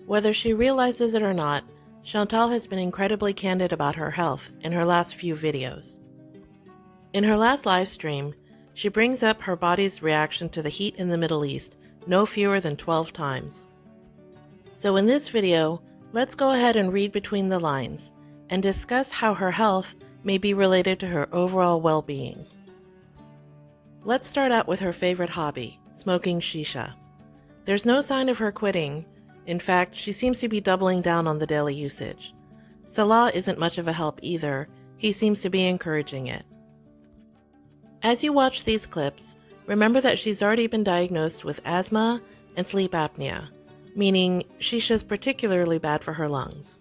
Whether she realizes it or not, Chantal has been incredibly candid about her health in her last few videos. In her last live stream, she brings up her body's reaction to the heat in the Middle East no fewer than 12 times. So in this video, let's go ahead and read between the lines and discuss how her health may be related to her overall well-being. Let's start out with her favorite hobby, smoking shisha. There's no sign of her quitting. In fact, she seems to be doubling down on the daily usage. Salah isn't much of a help either. He seems to be encouraging it. As you watch these clips, remember that she's already been diagnosed with asthma and sleep apnea, meaning shisha's particularly bad for her lungs.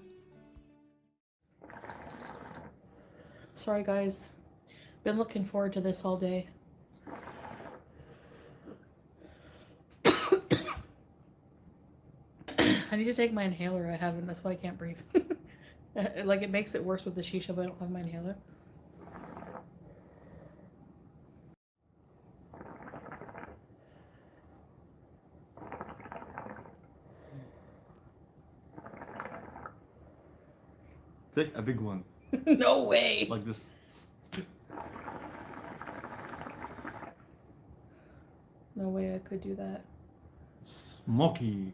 Sorry guys, been looking forward to this all day. I need to take my inhaler. I haven't, that's why I can't breathe. Like, it makes it worse with the shisha, but I don't have my inhaler. Take a big one. No way! Like this. No way I could do that. Smoky.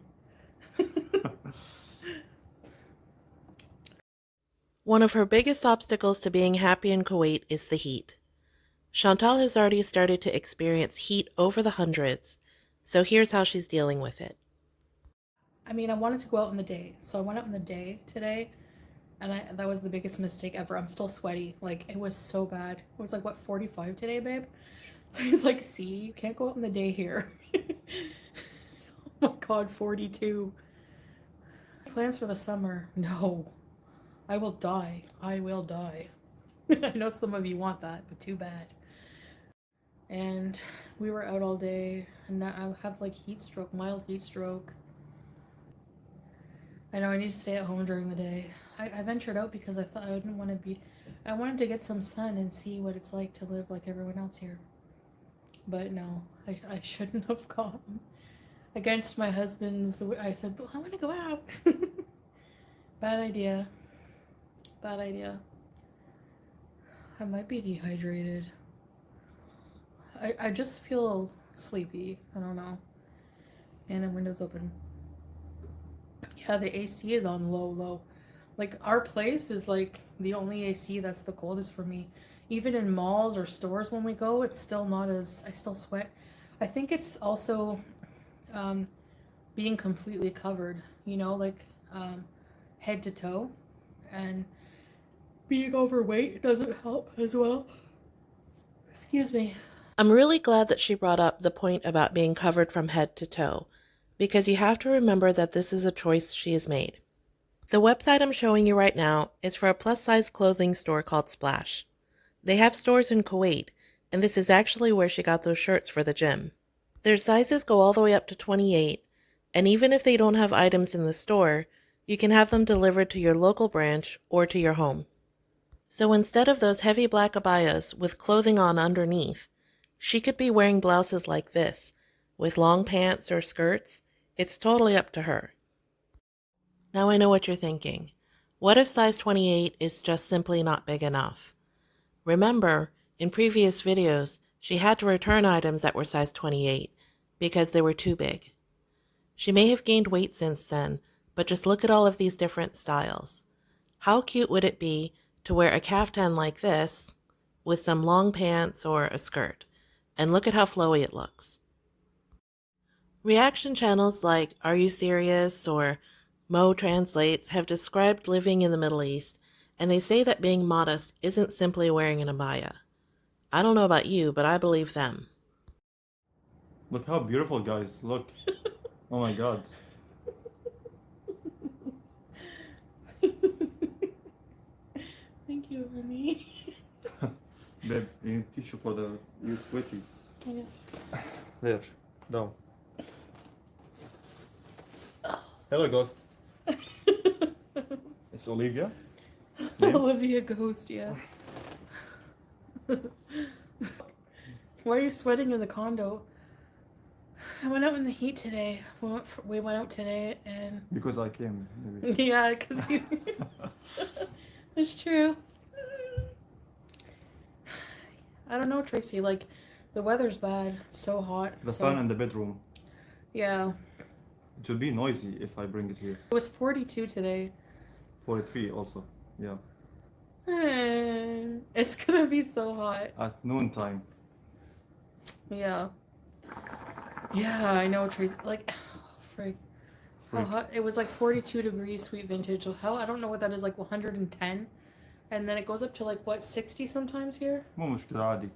One of her biggest obstacles to being happy in Kuwait is the heat. Chantal has already started to experience heat over the hundreds, so here's how she's dealing with it. I mean, I wanted to go out in the day, so I went out in the day today, and that was the biggest mistake ever. I'm still sweaty. Like, it was so bad. It was like, what, 45 today, babe? So he's like, see, you can't go out in the day here. Oh my god, 42. Plans for the summer? No. I will die. I will die. I know some of you want that, but too bad. And we were out all day, and now I have like heat stroke, mild heat stroke. I know I need to stay at home during the day. I ventured out because I thought I wanted to get some sun and see what it's like to live like everyone else here. But no, I shouldn't have gone. Against my husband's, I said, but I want to go out. Bad idea. Bad idea. I might be dehydrated. I just feel sleepy. I don't know. And the window's open. Yeah, the AC is on low. Like, our place is like the only AC that's the coldest for me. Even in malls or stores when we go, it's still not as, I still sweat. I think it's also being completely covered, you know, like head to toe. And being overweight doesn't help as well. Excuse me. I'm really glad that she brought up the point about being covered from head to toe, because you have to remember that this is a choice she has made. The website I'm showing you right now is for a plus-size clothing store called Splash. They have stores in Kuwait, and this is actually where she got those shirts for the gym. Their sizes go all the way up to 28, and even if they don't have items in the store, you can have them delivered to your local branch or to your home. So instead of those heavy black abayas with clothing on underneath, she could be wearing blouses like this, with long pants or skirts. It's totally up to her. Now I know what you're thinking. What if size 28 is just simply not big enough? Remember, in previous videos, she had to return items that were size 28 because they were too big. She may have gained weight since then, but just look at all of these different styles. How cute would it be to wear a caftan like this with some long pants or a skirt? And look at how flowy it looks. Reaction channels like Are You Serious or Mo Translates have described living in the Middle East, and they say that being modest isn't simply wearing an abaya. I don't know about you, but I believe them. Look how beautiful, guys. Look. Oh my god. Thank you, honey. Babe, you need tissue for the... You're sweaty. Okay. There. Down. Hello, ghost. It's Olivia. Name? Olivia Ghost, yeah. Why are you sweating in the condo? I went out in the heat today. We went out today and Because I came, maybe. yeah, because it's true. I don't know, Tracy. Like, the weather's bad. It's so hot. The So fan in the bedroom. yeah, It will be noisy if I bring it here. it was 42 today. 43 also. Yeah. It's gonna be so hot. At noontime. Yeah. Yeah, I know, Tracy. Like, frig. How Freak. hot? It was like 42 degrees, sweet vintage. Hell, I don't know what that is, like 110. And then it goes up to like, what, 60 sometimes here? مو مشكلة عادي.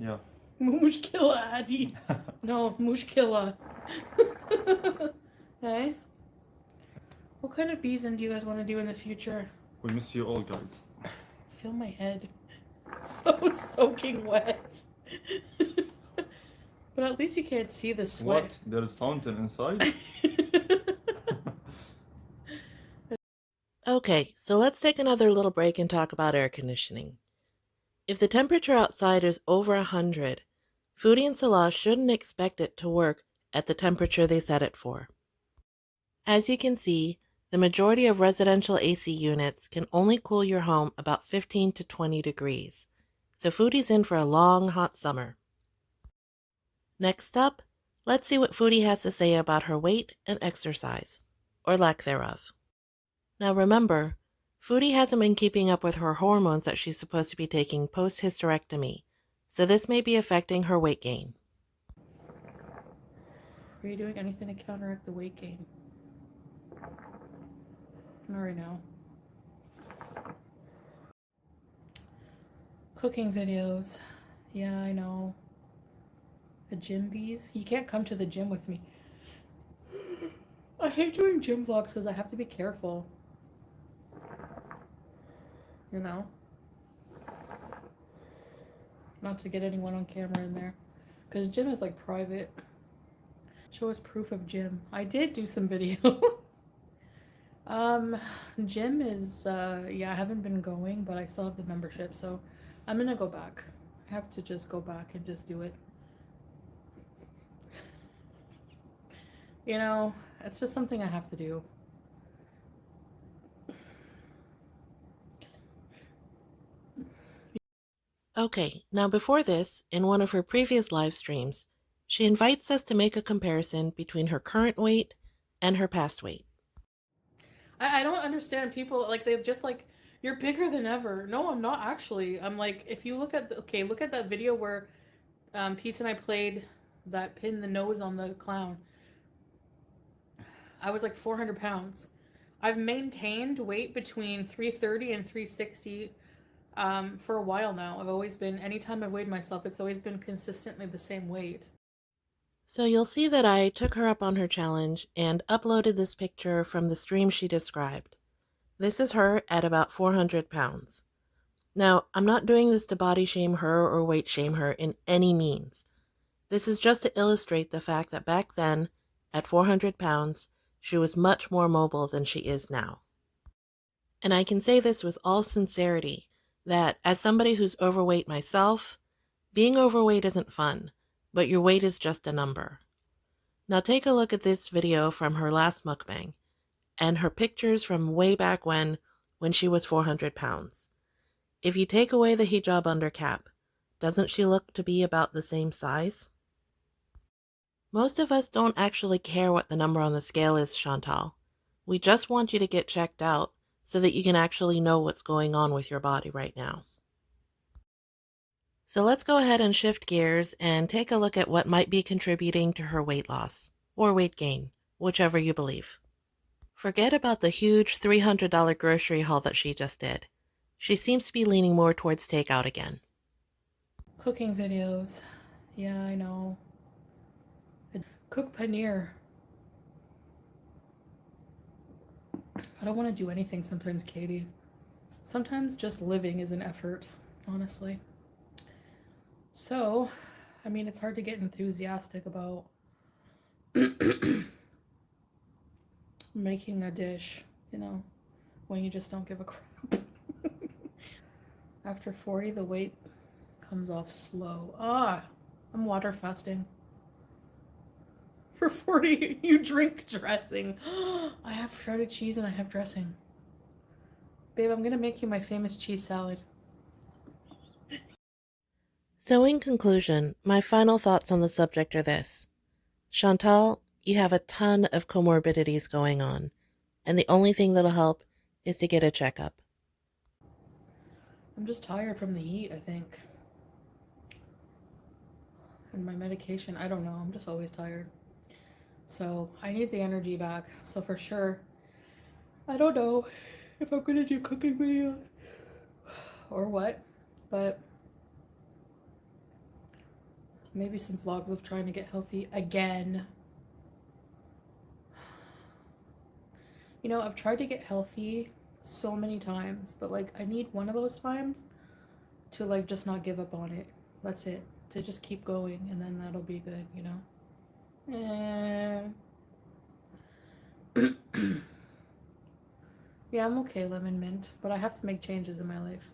Yeah. مو مشكلة عادي. No, مشكلة. Hey? What kind of bees do you guys want to do in the future? We miss you all, guys. Feel my head. So soaking wet. But at least you can't see the sweat. What? There is fountain inside? Okay, so let's take another little break and talk about air conditioning. If the temperature outside is over 100, Foodie and Salah shouldn't expect it to work at the temperature they set it for. As you can see, the majority of residential AC units can only cool your home about 15 to 20 degrees, so Foodie's in for a long, hot summer. Next up, let's see what Foodie has to say about her weight and exercise, or lack thereof. Now remember, Foodie hasn't been keeping up with her hormones that she's supposed to be taking post-hysterectomy, so this may be affecting her weight gain. Are you doing anything to counteract the weight gain? Not right now. Cooking videos. Yeah, I know. The gym bees. You can't come to the gym with me. I hate doing gym vlogs because I have to be careful. You know? Not to get anyone on camera in there. Because gym is like private. Show us proof of gym. I did do some video. Gym is, yeah, I haven't been going, but I still have the membership, so I'm gonna go back. I have to just go back and just do it. You know, it's just something I have to do. Okay, now before this, in one of her previous live streams, she invites us to make a comparison between her current weight and her past weight. I don't understand people, like, they just like, you're bigger than ever. No, I'm not actually. I'm like, if you look at, look at that video where Pete and I played that pin the nose on the clown. I was like 400 pounds. I've maintained weight between 330 and 360 for a while now. I've always been, anytime I've weighed myself, it's always been consistently the same weight. So you'll see that I took her up on her challenge and uploaded this picture from the stream she described. This is her at about 400 pounds. Now, I'm not doing this to body shame her or weight shame her in any means. This is just to illustrate the fact that back then, at 400 pounds, she was much more mobile than she is now. And I can say this with all sincerity, that as somebody who's overweight myself, being overweight isn't fun, but your weight is just a number. Now take a look at this video from her last mukbang, and her pictures from way back when she was 400 pounds. If you take away the hijab under cap, doesn't she look to be about the same size? Most of us don't actually care what the number on the scale is, Chantal. We just want you to get checked out so that you can actually know what's going on with your body right now. So let's go ahead and shift gears and take a look at what might be contributing to her weight loss, or weight gain, whichever you believe. Forget about the huge $300 grocery haul that she just did. She seems to be leaning more towards takeout again. Cooking videos. Yeah, I know. Cook paneer. I don't want to do anything sometimes, Katie. Sometimes just living is an effort, honestly. So, I mean, it's hard to get enthusiastic about making a dish, you know, when you just don't give a crap. After 40, the weight comes off slow. I'm water fasting. For 40, you drink dressing. I have shredded cheese and I have dressing. Babe, I'm gonna make you my famous cheese salad. So in conclusion, my final thoughts on the subject are this. Chantal, you have a ton of comorbidities going on, and the only thing that'll help is to get a checkup. I'm just tired from the heat, I think. And my medication, I don't know, I'm just always tired. So I need the energy back. So for sure, I don't know if I'm gonna do cooking videos or what, but maybe some vlogs of trying to get healthy again. You know, I've tried to get healthy so many times, but like I need one of those times to like just not give up on it. That's it. To just keep going and then that'll be good, you know? Yeah, I'm okay, lemon mint, but I have to make changes in my life.